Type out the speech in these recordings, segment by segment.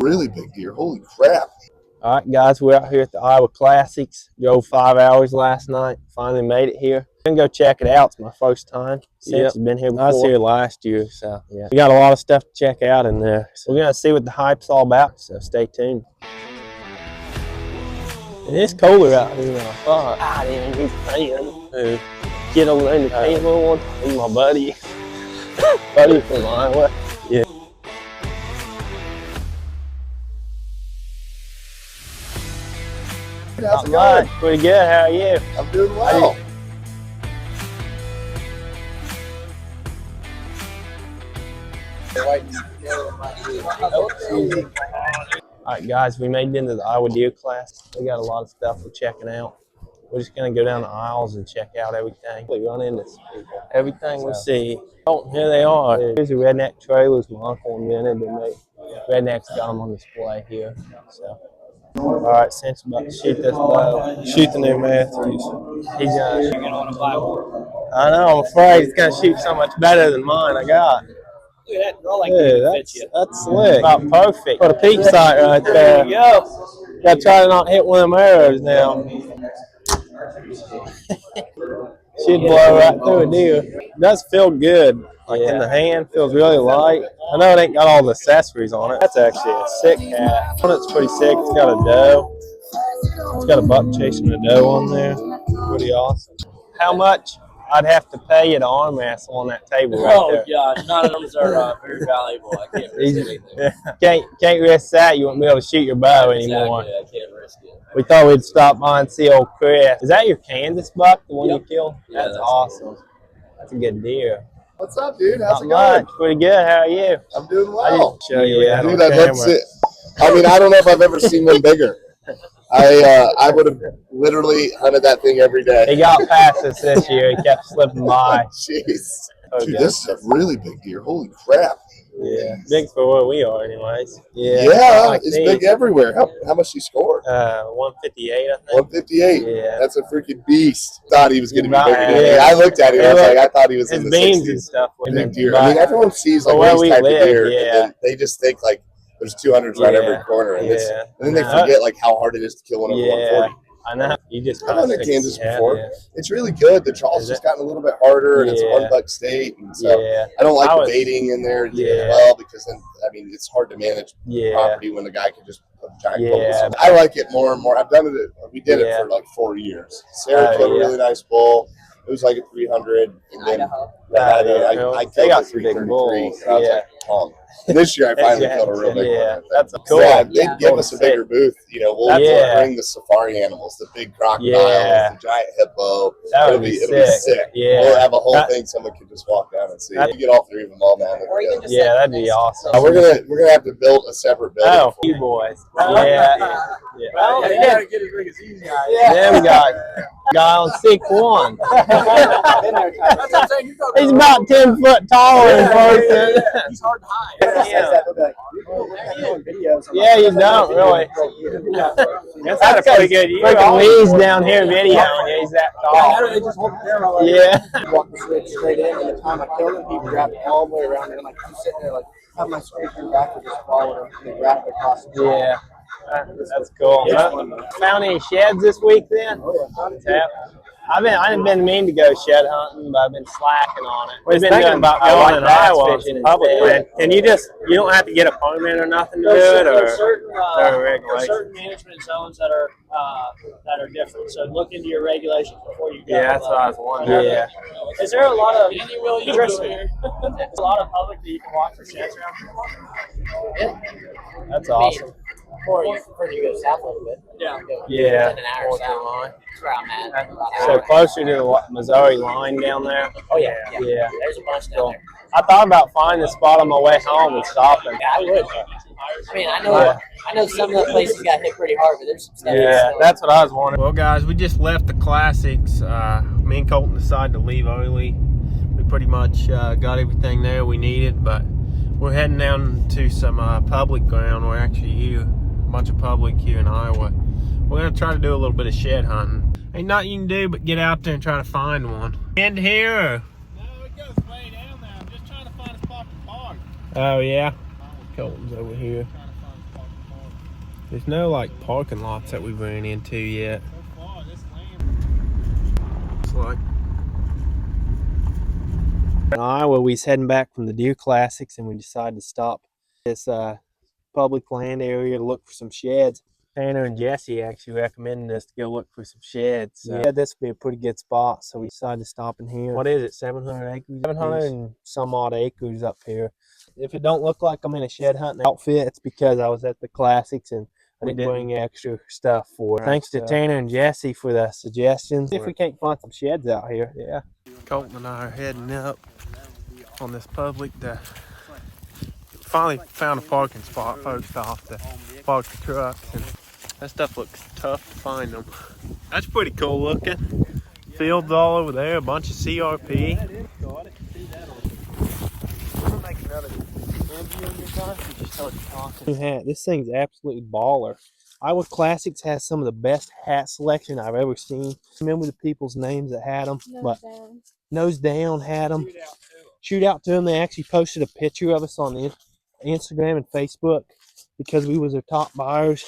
Really big deer. Holy crap. All right, guys, we're out here at the Iowa Classics. Drove 5 hours last night. Finally made it here. I'm gonna go check it out. It's my first time since I've been here before. I was here last year, so yeah. We got a lot of stuff to check out in there. So we're gonna see what the hype's all about. So stay tuned. It is colder out here than I thought. I didn't even playing. Get over there in the table one. He's my buddy. Buddy from Iowa. Yeah. How's it going? Pretty good. How are you? I'm doing well. All right, guys, we made it into the Iowa Deer Class. We got a lot of stuff we're checking out. We're just gonna go down the aisles and check out everything. We run into people. Everything we see. Oh, here they are. Here's the Redneck trailers. My uncle invented them. Redneck's got them on display here. So. All right, Cinch about to shoot this bow. Shoot the new Matthews. He's gonna shoot it on a black one. I know. I'm afraid he's gonna shoot so much better than mine. I got. Look at that girl like that fits you. That's slick. About perfect. Put a peak sight right there. There you go. Gotta try to not hit one of them arrows now. She'd blow right through a deer. It does feel good. Like in the hand, feels really light. I know it ain't got all the accessories on it. That's actually a sick hat. It's pretty sick. It's got a doe. It's got a buck chasing a doe on there. Pretty awesome. How much I'd have to pay you to arm wrestle on that table right there? Oh gosh, none of those are very valuable. I can't risk anything. Can't risk that. You won't be able to shoot your bow anymore. Exactly, I can't risk it. We thought we'd stop by and see old Chris. Is that your Kansas buck, the one you killed? Yeah, that's awesome. That's a good deer. What's up, dude? How's it going? going? Pretty good. How are you? I'm doing well. Show you that Dude, on I'd love to see it. I mean, I don't know if I've ever seen one bigger. I would have literally hunted that thing every day. He got past us this year. He kept slipping by. Jeez. Dude, this is a really big deer. Holy crap. Yeah. Big for where we are anyways. Yeah, like it's big everywhere. How much he scored? 158, I think. 158. Yeah. That's a freaking beast. Thought he was going to be bigger than me. Yeah. I looked at him. I was like, I thought he was in his the beams 60s. and stuff. Big deer. I mean, everyone sees like these type of deer, and then they just think like there's 200s right every corner, and then they forget like how hard it is to kill one over 140. I know. You just I've hunted Kansas before. Yeah. It's really good. The trawl's just gotten a little bit harder, and it's one buck state, and so I don't like the baiting in there as well, because then it's hard to manage property when the guy can just put giant bullets. I like it more and more. I've done it. We did it for like 4 years. Sarah killed a really nice bull. It was like a 300, and then I killed a 333. So I was like, Pong. This year I finally killed a real big one. That's cool. Yeah, they'd give us a bigger booth. We'll bring the safari animals, the big crocodiles, the giant hippo. It'll be sick. Yeah. We'll have a whole thing someone can just walk down and see. You get all three of them all down there. Yeah, that'd be awesome. We're gonna have to build a separate building. Oh, you boys. Yeah. Well, you gotta get as big as these guys. Yeah, we got guy on 6'1". He's about 10 foot taller in person. He's hard to hide. Yeah, you don't really. That's pretty good. You freaking Lee's down here videoing. Yeah, he's that tall. They just hold the camera like walk the switch straight in, and the time I killed him, he grabbed it all the way around, and I'm sitting there have my screen back and just followed him, and he grabbed it across the room. Yeah, that's cool. Found any sheds this week then? I haven't been mean to go shed hunting, but I've been slacking on it. We've been thinking about going in Iowa fishing public land. And you don't have to get a permit or nothing to do it, or certain management zones that are different. So look into your regulations before you go. Yeah, that's what I was wondering. Yeah. Is there a lot of a lot of public that you can walk for sheds around? That's awesome. Or you prefer to go south a little bit. Yeah. An hour south. That's where I'm at. So closer to the Missouri line down there? Oh, yeah. There's a bunch down there. I thought about finding a spot on my way home and stopping. Yeah, I would. I mean, I know some of the places got hit pretty hard, but there's some stuff. Yeah, that's what I was wondering. Well, guys, we just left the Classics. Me and Colton decided to leave early. We pretty much got everything there we needed, but we're heading down to some public ground. We're actually here, a bunch of public here in Iowa. We're going to try to do a little bit of shed hunting. Ain't nothing you can do but get out there and try to find one. End here? Or? No, it goes way down there. I'm just trying to find a spot to park. Oh, yeah? Colton's over here. There's no like parking lots that we've ran into yet. It's like in Iowa, we was heading back from the Deer Classics, and we decided to stop this public land area to look for some sheds. Tanner and Jesse actually recommended us to go look for some sheds. So yeah, this would be a pretty good spot, so we decided to stop in here. What is it, 700 acres? 700 and some odd acres up here. If it don't look like I'm in a shed hunting outfit, it's because I was at the Classics and I didn't bring extra stuff for it. Thanks to Tanner and Jesse for the suggestions. See if we can't find some sheds out here. Yeah. Colton and I are heading up on this public to finally found a parking spot, folks, off to park the trucks, and that stuff looks tough to find them. That's pretty cool looking. Fields all over there, a bunch of CRP. This thing's absolutely baller. Iowa Classics has some of the best hat selection I've ever seen. Remember the people's names that had them? Nose Down had them. Shoot out to them. They actually posted a picture of us on the Instagram and Facebook because we was their top buyers.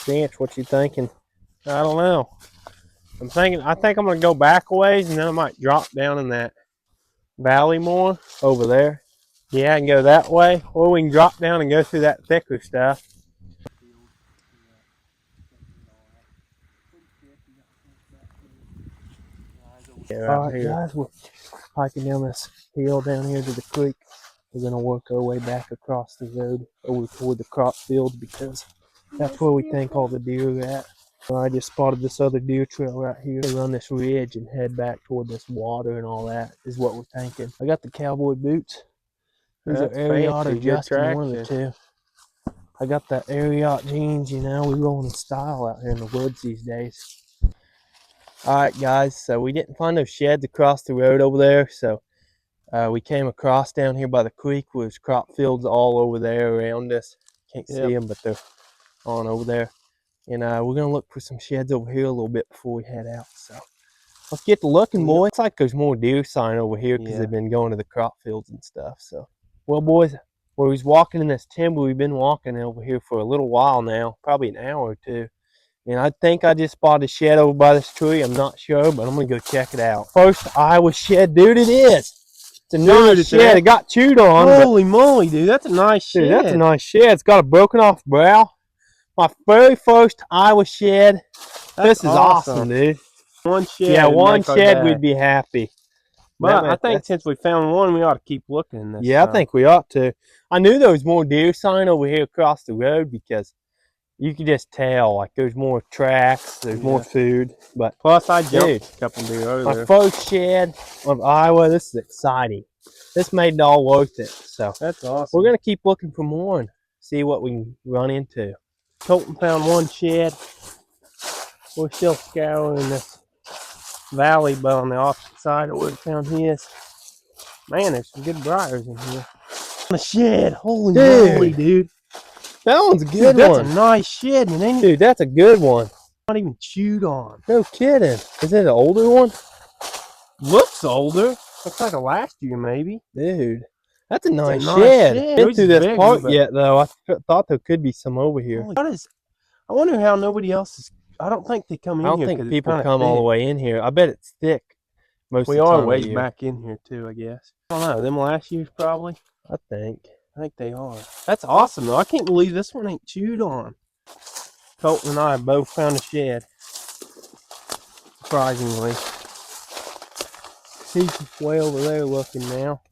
Branch, what you thinking? I don't know. I think I'm gonna go back a ways, and then I might drop down in that valley more over there. Yeah, I can go that way, or we can drop down and go through that thicker stuff. Alright guys, we're hiking down this hill down here to the creek. We're going to work our way back across the road over toward the crop field because that's where we think all the deer are at. I just spotted this other deer trail right here. We run this ridge and head back toward this water and all that is what we're thinking. I got the cowboy boots. These are Ariat or Justin, one of the two. I got that Ariat jeans, you know, we rolling in style out here in the woods these days. Alright guys, so we didn't find those sheds across the road over there, so we came across down here by the creek where there's crop fields all over there around us. Can't see them, but they're on over there. And we're going to look for some sheds over here a little bit before we head out. So let's get to looking, boys. Looks like there's more deer sign over here because they've been going to the crop fields and stuff. So, well, boys, where he's walking in this timber, we've been walking over here for a little while now, probably an hour or two. And I think I just spotted a shed over by this tree. I'm not sure, but I'm going to go check it out. First Iowa shed, dude, it is. It's a nice shed. It got chewed on. Holy moly, dude. That's a nice shed. Dude, that's a nice shed. It's got a broken off brow. My very first Iowa shed. This is awesome, dude. One shed. Yeah, one shed, we'd be happy. But I think since we found one, we ought to keep looking. Yeah, I think we ought to. I knew there was more deer sign over here across the road because you could just tell, like, there's more tracks, there's more food. But plus, I jumped a couple deer over there. My first shed of Iowa. This is exciting. This made it all worth it. So that's awesome. We're gonna keep looking for more and see what we can run into. Colton found one shed. We're still scouring this valley, but on the opposite side of where we found his. Man, there's some good briars in here. The shed, holy moly, dude. That one's a good one. That's a nice shed, man. Dude, that's a good one. Not even chewed on. No kidding. Is it an older one? Looks older. Looks like a last year, maybe. Dude, that's a nice shed. Been through this part yet, though. I thought there could be some over here. I wonder how nobody else is. I don't think they come in here. I don't think people come all the way in here. I bet it's thick. Most of the time. We are way back in here, too, I guess. I don't know. Them last year's probably. I think they are. That's awesome, though. I can't believe this one ain't chewed on. Colton and I both found a shed. Surprisingly. He's way over there looking now.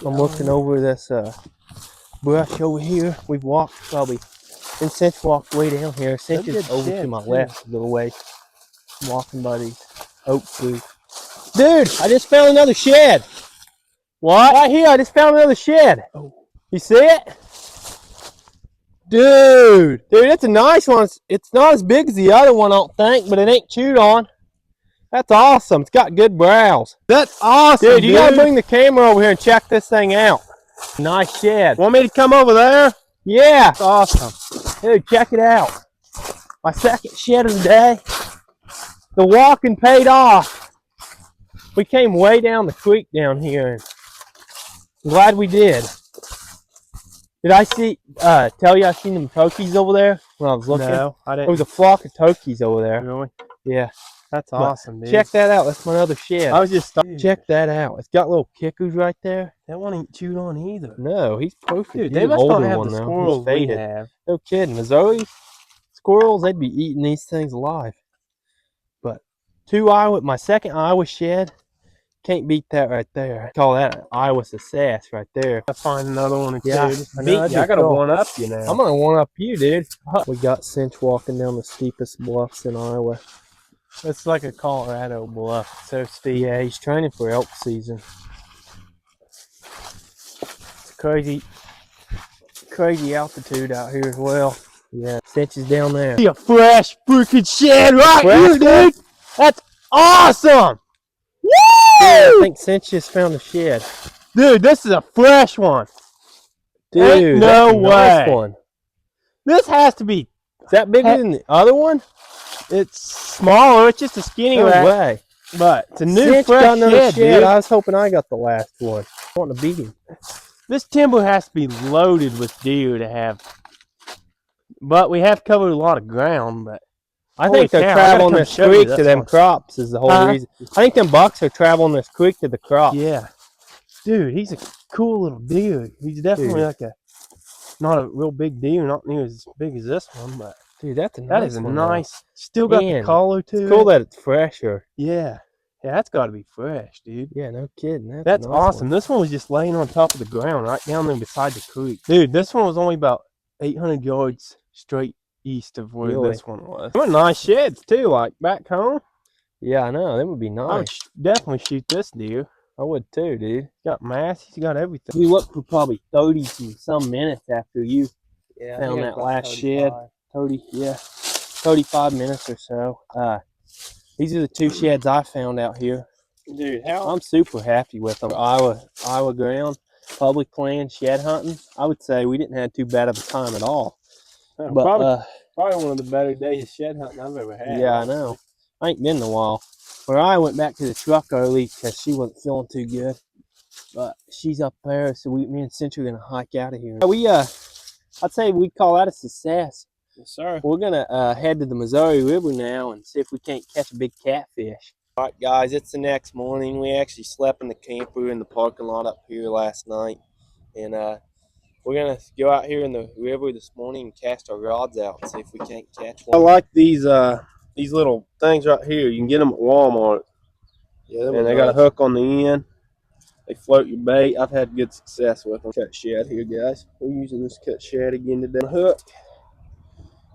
I'm looking over this brush over here. We've walked probably, and Cinch walked way down here. Cinch is over to my left a little way. I'm walking by these oak trees. Dude, I just found another shed. What? Right here, I just found another shed. Oh. You see it? Dude, that's a nice one. It's not as big as the other one, I don't think, but it ain't chewed on. That's awesome. It's got good brows. That's awesome, dude. You gotta bring the camera over here and check this thing out. Nice shed. Want me to come over there? Yeah. That's awesome. Dude, check it out. My second shed of the day. The walking paid off. We came way down the creek down here. I'm glad we did. Did I see? Tell you I seen them turkeys over there when I was looking. No, I There didn't. was a flock of turkeys over there. Really? Yeah. That's But awesome, dude. check that out. That's my other shed. I was just Check that out. It's got little kickers right there. That one ain't chewed on either. No, he's perfect. Dude, He's they an must older not have one the now. squirrels He's we faded. have. No kidding. Missouri squirrels, they'd be eating these things alive. But my second Iowa shed, can't beat that right there. I call that an Iowa success right there. I'll find another one or two. Yeah, I know, I gotta one up you now. I'm gonna one up you, dude. We got Cinch walking down the steepest bluffs in Iowa. It's like a Colorado bluff. It's so steep. Yeah, he's training for elk season. It's crazy altitude out here as well. Yeah, Cinch is down there. See a fresh freaking shed right Fresh, here, dude. That's awesome. Woo! Yeah, I think Cinch just found a shed. Dude, this is a fresh one. Dude, Ain't no that's a nice way. one. This has to be. Is that bigger than the other one? It's smaller. It's just a skinny No rack, way. but it's a new Cinch fresh got another shed, shed. dude. I was hoping I got the last one. I want to beat him. This timber has to be loaded with deer to have. But we have covered a lot of ground. But I holy think they're cow, I gotta traveling come this show you creek to this them one. crops is the whole Huh? reason. I think them bucks are traveling this creek to the crops. yeah, dude, he's a cool little deer. He's definitely Dude. like not a real big deer, not near as big as this one, but Dude, that's a nice that is a one, though. nice. Still got Man, the collar too. It's cool that it's fresher. Yeah, that's got to be fresh, dude. Yeah, no kidding. That's a nice awesome. one. This one was just laying on top of the ground right down there beside the creek. Dude, this one was only about 800 yards straight east of where Really? this one was. They're nice sheds too, like back home. Yeah, I know. That would be I nice. would definitely shoot this deer. I would too, dude. He's got mass, he's got everything. We looked for probably 30 and some minutes after you Yeah, I found think that it's about last shed. 30, yeah, 35 minutes or so. These are the two sheds I found out here. Dude, how? I'm super happy with them. Iowa ground, public land, shed hunting. I would say we didn't have too bad of a time at all. But Probably one of the better days of shed hunting I've ever had. yeah, I know. I ain't been in a while. Where I went back to the truck early because she wasn't feeling too good. But she's up there, so me and Cinch are gonna hike out of here. I'd say we'd call that a success. Yes, sir. We're gonna head to the Missouri River now and see if we can't catch a big catfish. All right, guys, it's the next morning. We actually slept in the camper in the parking lot up here last night, and we're gonna go out here in the river this morning and cast our rods out and see if we can't catch I one. like these little things right here. You can get them at Walmart. Yeah, And they got a hook on the end. They float your bait. I've had good success with them. Cut shad here, guys. We're using this cut shad again today. Hook.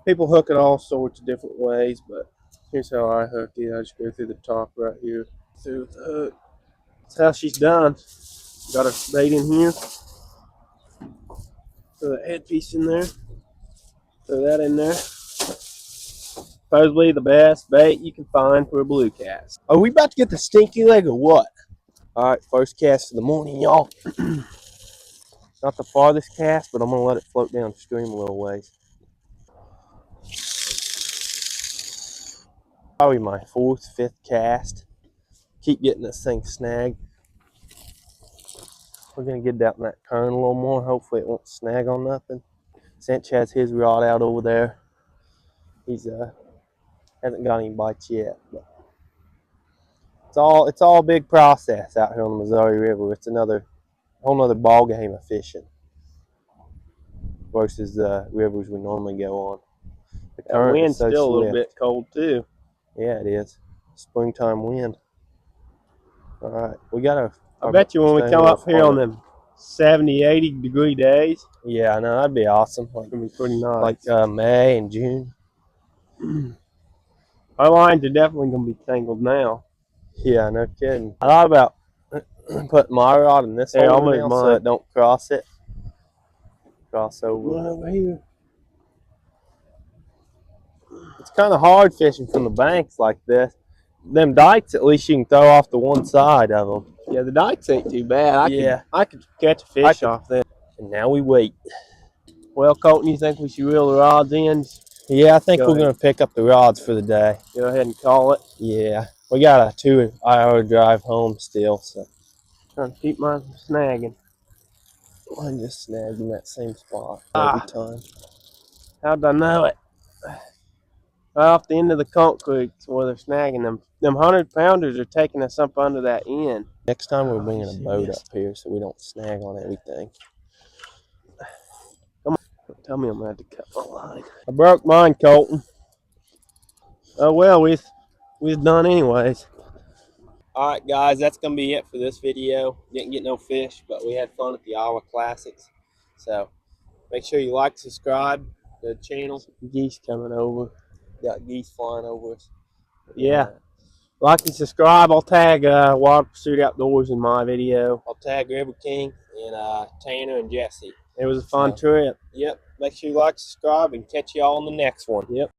People hook it all sorts of different ways, but here's how I hook it. I just go through the top right here, through the hook. That's how she's done. Got her bait in here. Throw the headpiece in there. Throw that in there. Supposedly the best bait you can find for a blue cast. Are we about to get the stinky leg or what? All right, first cast of the morning, y'all. Not the farthest cast, but I'm gonna let it float downstream a little ways. Probably my 4th, 5th cast. Keep getting this thing snagged. We're gonna get out in that current a little more. Hopefully it won't snag on nothing. Cinch has his rod out over there. He's hasn't got any bites yet, but it's all a big process out here on the Missouri River. It's a whole nother ball game of fishing versus the rivers we normally go on. The That current is wind's so still a little swift. bit cold too. Yeah, it is. Springtime wind. All right, we got I bet you when we stay a come little up here on farther. them 70, 80 degree days, Yeah, I know that'd be awesome. Like it's gonna be pretty nice. May and June. Our lines are definitely gonna be tangled now. Yeah, no kidding. I thought about putting my rod in this Hey, I'll hole move now so mine. it don't cross it. Cross over. One over here. It's kind of hard fishing from the banks like this. Them dikes, at least you can throw off the one side of them. Yeah, the dikes ain't too bad. Yeah. I could catch a fish off them. And now we wait. Well, Colton, you think we should reel the rods in? Yeah, I think Go we're ahead. going to pick up the rods for the day. Go ahead and call it. Yeah. We got a 2-hour drive home still, so. Trying to keep my snagging. Mine just snagged in that same spot every time. How'd I know it? Right off the end of the Conch Creek where they're snagging them. Them 100-pounders are taking us up under that end. Next time we're bringing a boat up here so we don't snag on everything. Come on, tell me I'm gonna have to cut my line. I broke mine, Colton. Oh well, we've done anyways. All right, guys, that's gonna be it for this video. Didn't get no fish, but we had fun at the Iowa Classics. So make sure you like, subscribe to the channel. Geese coming over. Got geese flying over us. Yeah. Like and subscribe. I'll tag Wild Pursuit Outdoors in my video. I'll tag River King and Tanner and Jesse. It was a fun trip. Yep. Make sure you like, subscribe, and catch you all on the next one. Yep.